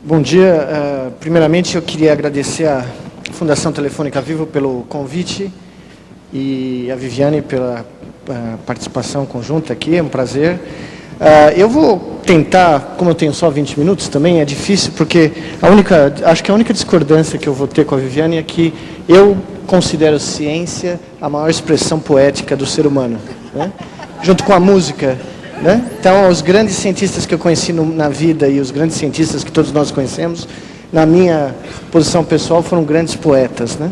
Bom dia. Primeiramente, eu queria agradecer à Fundação Telefônica Vivo pelo convite e a Viviane pela participação conjunta aqui. É um prazer. Eu vou tentar, como eu tenho só 20 minutos também, é difícil, porque acho que a única discordância que eu vou ter com a Viviane é que eu considero ciência a maior expressão poética do ser humano, né? Junto com a música. Né? Então, os grandes cientistas que eu conheci na vida e os grandes cientistas que todos nós conhecemos, na minha posição pessoal, foram grandes poetas, né?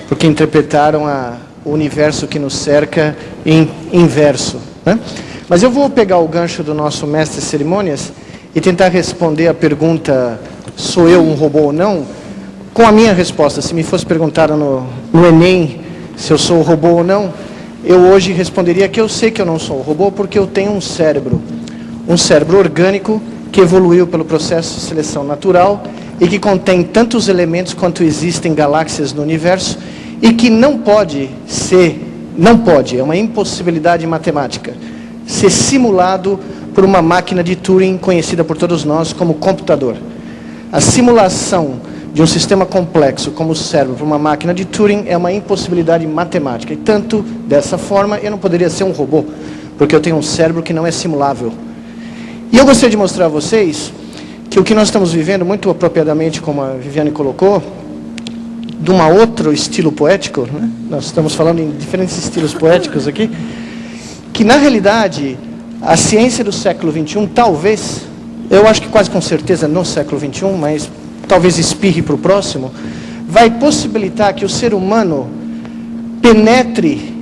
Porque interpretaram o universo que nos cerca em verso, né? Mas eu vou pegar o gancho do nosso mestre de cerimônias e tentar responder a pergunta, sou eu um robô ou não, com a minha resposta. Se me fosse perguntado no Enem se eu sou um robô ou não, eu hoje responderia que eu sei que eu não sou um robô porque eu tenho um cérebro orgânico que evoluiu pelo processo de seleção natural e que contém tantos elementos quanto existem galáxias no universo e que não pode, é uma impossibilidade matemática, ser simulado por uma máquina de Turing conhecida por todos nós como computador. A simulação de um sistema complexo como o cérebro para uma máquina de Turing é uma impossibilidade matemática. E tanto dessa forma eu não poderia ser um robô, porque eu tenho um cérebro que não é simulável. E eu gostaria de mostrar a vocês que o que nós estamos vivendo, muito apropriadamente como a Viviane colocou, de um outro estilo poético, né? Nós estamos falando em diferentes estilos poéticos aqui, que na realidade a ciência do século XXI, talvez, eu acho que quase com certeza no século XXI, mas talvez espirre para o próximo, vai possibilitar que o ser humano penetre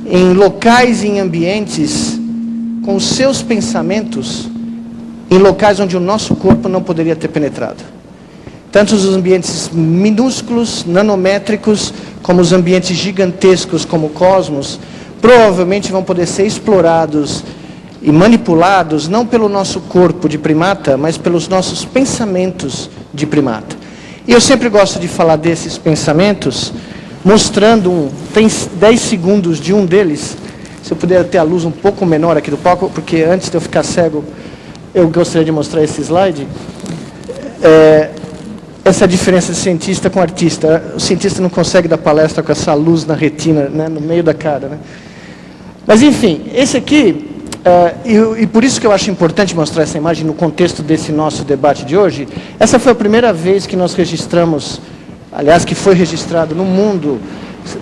em locais e em ambientes com os seus pensamentos em locais onde o nosso corpo não poderia ter penetrado. Tanto os ambientes minúsculos, nanométricos, como os ambientes gigantescos como o cosmos, provavelmente vão poder ser explorados e manipulados não pelo nosso corpo de primata, mas pelos nossos pensamentos de primata. E eu sempre gosto de falar desses pensamentos, mostrando tem 10 segundos de um deles. Se eu puder ter a luz um pouco menor aqui do palco, porque antes de eu ficar cego, eu gostaria de mostrar esse slide. Essa diferença de cientista com artista. O cientista não consegue dar palestra com essa luz na retina, né, no meio da cara, né? Mas enfim, esse aqui... e por isso que eu acho importante mostrar essa imagem no contexto desse nosso debate de hoje. Essa foi a primeira vez que nós registramos, aliás, que foi registrado no mundo,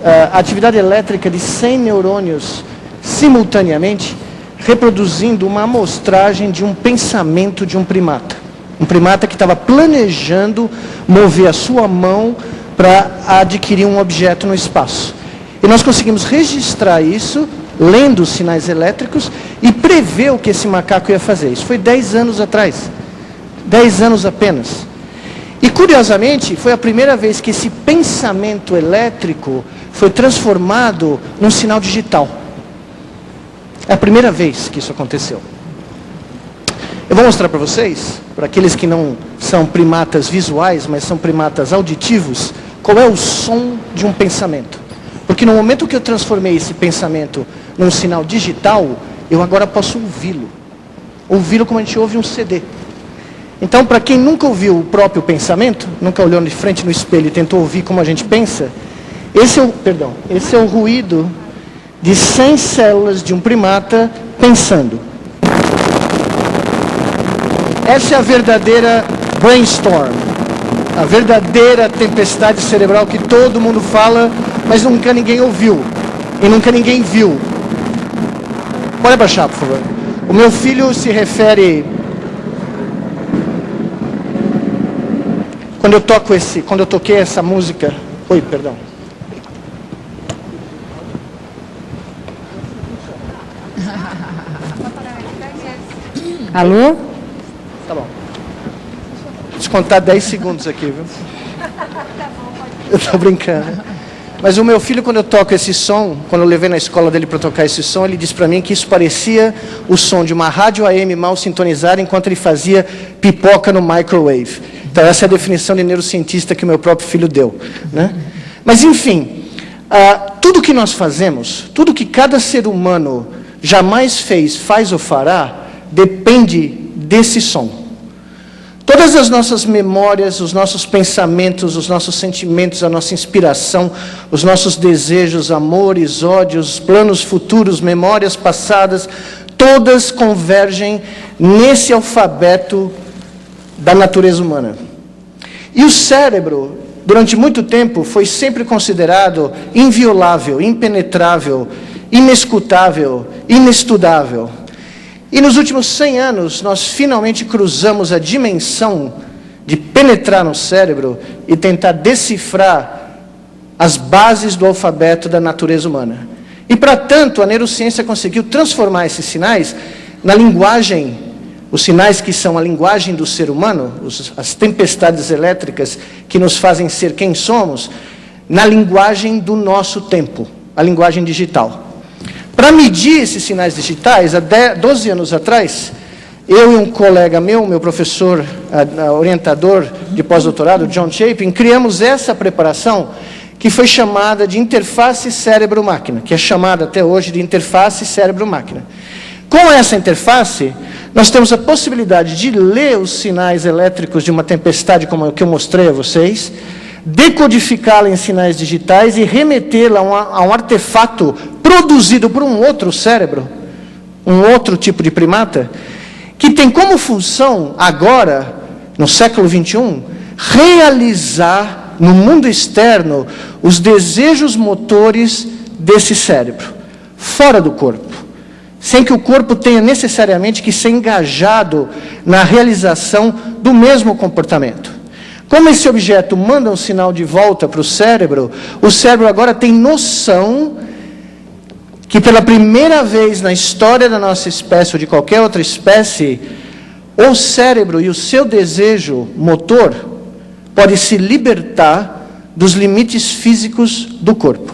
a atividade elétrica de 100 neurônios simultaneamente, reproduzindo uma amostragem de um pensamento de um primata. Um primata que estava planejando mover a sua mão para adquirir um objeto no espaço. E nós conseguimos registrar isso, lendo os sinais elétricos, e prever o que esse macaco ia fazer. Isso foi 10 anos atrás. 10 anos apenas. E, curiosamente, foi a primeira vez que esse pensamento elétrico foi transformado num sinal digital. É a primeira vez que isso aconteceu. Eu vou mostrar para vocês, para aqueles que não são primatas visuais, mas são primatas auditivos, qual é o som de um pensamento. Porque no momento que eu transformei esse pensamento num sinal digital, eu agora posso ouvi-lo. Ouvi-lo como a gente ouve um CD. Então, para quem nunca ouviu o próprio pensamento, nunca olhou de frente no espelho e tentou ouvir como a gente pensa, esse é o ruído de 100 células de um primata pensando. Essa é a verdadeira brainstorm, a verdadeira tempestade cerebral que todo mundo fala, mas nunca ninguém ouviu e nunca ninguém viu. Pode abaixar, por favor. O meu filho se refere... Quando eu toquei essa música... Oi, perdão. Alô? Tá bom. Vou descontar 10 segundos aqui, viu? Eu tô brincando. Mas o meu filho, quando eu toco esse som, quando eu levei na escola dele para tocar esse som, ele disse para mim que isso parecia o som de uma rádio AM mal sintonizada enquanto ele fazia pipoca no microwave. Então essa é a definição de neurocientista que o meu próprio filho deu, né? Mas enfim, tudo que nós fazemos, tudo que cada ser humano jamais fez, faz ou fará, depende desse som. Todas as nossas memórias, os nossos pensamentos, os nossos sentimentos, a nossa inspiração, os nossos desejos, amores, ódios, planos futuros, memórias passadas, todas convergem nesse alfabeto da natureza humana. E o cérebro, durante muito tempo, foi sempre considerado inviolável, impenetrável, inescutável, inestudável. E nos últimos 100 anos, nós finalmente cruzamos a dimensão de penetrar no cérebro e tentar decifrar as bases do alfabeto da natureza humana. E, para tanto, a neurociência conseguiu transformar esses sinais na linguagem, os sinais que são a linguagem do ser humano, as tempestades elétricas que nos fazem ser quem somos, na linguagem do nosso tempo, a linguagem digital. Para medir esses sinais digitais, há 12 anos atrás, eu e um colega meu professor, orientador de pós-doutorado, John Chapin, criamos essa preparação que foi chamada de interface cérebro-máquina, que é chamada até hoje de interface cérebro-máquina. Com essa interface, nós temos a possibilidade de ler os sinais elétricos de uma tempestade como a que eu mostrei a vocês, decodificá-la em sinais digitais e remetê-la a um artefato produzido por um outro cérebro, um outro tipo de primata, que tem como função, agora, no século XXI, realizar no mundo externo os desejos motores desse cérebro, fora do corpo, sem que o corpo tenha necessariamente que ser engajado na realização do mesmo comportamento. Como esse objeto manda um sinal de volta para o cérebro agora tem noção que pela primeira vez na história da nossa espécie ou de qualquer outra espécie, o cérebro e o seu desejo motor pode se libertar dos limites físicos do corpo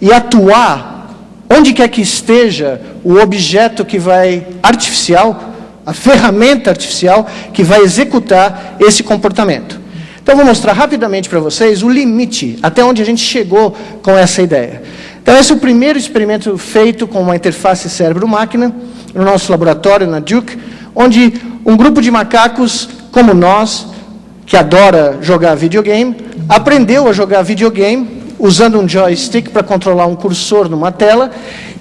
e atuar onde quer que esteja o objeto que vai artificial, a ferramenta artificial que vai executar esse comportamento. Então, vou mostrar rapidamente para vocês o limite, até onde a gente chegou com essa ideia. Então, esse é o primeiro experimento feito com uma interface cérebro-máquina, no nosso laboratório, na Duke, onde um grupo de macacos, como nós, que adora jogar videogame, aprendeu a jogar videogame usando um joystick para controlar um cursor numa tela,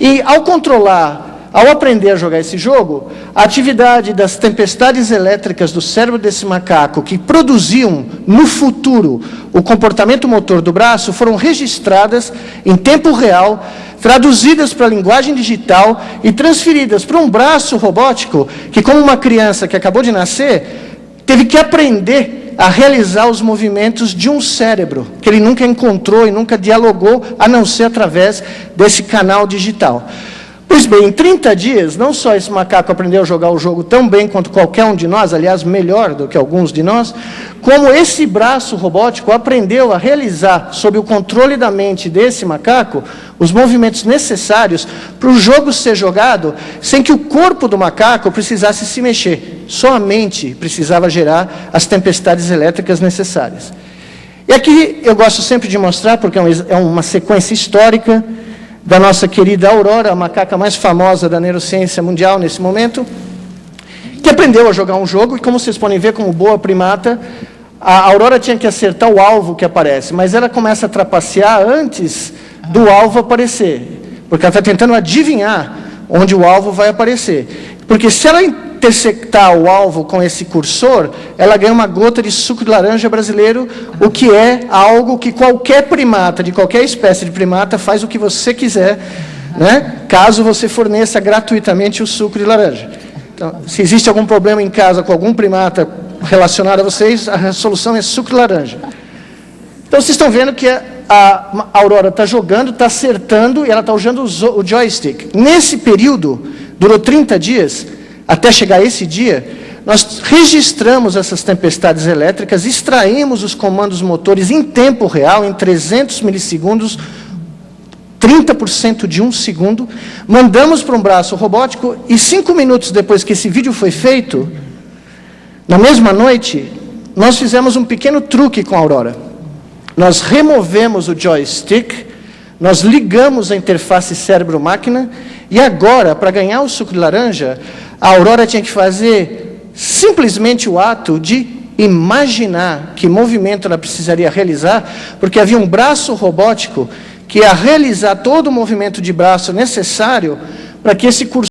e ao aprender a jogar esse jogo, a atividade das tempestades elétricas do cérebro desse macaco, que produziam, no futuro, o comportamento motor do braço, foram registradas em tempo real, traduzidas para a linguagem digital e transferidas para um braço robótico, que, como uma criança que acabou de nascer, teve que aprender a realizar os movimentos de um cérebro, que ele nunca encontrou e nunca dialogou, a não ser através desse canal digital. Pois bem, em 30 dias, não só esse macaco aprendeu a jogar o jogo tão bem quanto qualquer um de nós, aliás, melhor do que alguns de nós, como esse braço robótico aprendeu a realizar, sob o controle da mente desse macaco, os movimentos necessários para o jogo ser jogado sem que o corpo do macaco precisasse se mexer. Só a mente precisava gerar as tempestades elétricas necessárias. E aqui eu gosto sempre de mostrar, porque é uma sequência histórica, da nossa querida Aurora, a macaca mais famosa da neurociência mundial nesse momento, que aprendeu a jogar um jogo, e como vocês podem ver, como boa primata, a Aurora tinha que acertar o alvo que aparece, mas ela começa a trapacear antes do alvo aparecer, porque ela está tentando adivinhar onde o alvo vai aparecer. Porque se ela intersectar o alvo com esse cursor, ela ganha uma gota de suco de laranja brasileiro, o que é algo que qualquer primata, de qualquer espécie de primata, faz o que você quiser, né? Caso você forneça gratuitamente o suco de laranja. Então, se existe algum problema em casa com algum primata relacionado a vocês, a solução é suco de laranja. Então, vocês estão vendo que a Aurora está jogando, está acertando, e ela está usando o joystick. Nesse período, durou 30 dias, até chegar esse dia, nós registramos essas tempestades elétricas, extraímos os comandos motores em tempo real, em 300 milissegundos, 30% de um segundo, mandamos para um braço robótico, e 5 minutos depois que esse vídeo foi feito, na mesma noite, nós fizemos um pequeno truque com a Aurora. Nós removemos o joystick, nós ligamos a interface cérebro-máquina, e agora, para ganhar o suco de laranja, a Aurora tinha que fazer simplesmente o ato de imaginar que movimento ela precisaria realizar, porque havia um braço robótico que ia realizar todo o movimento de braço necessário para que esse cursor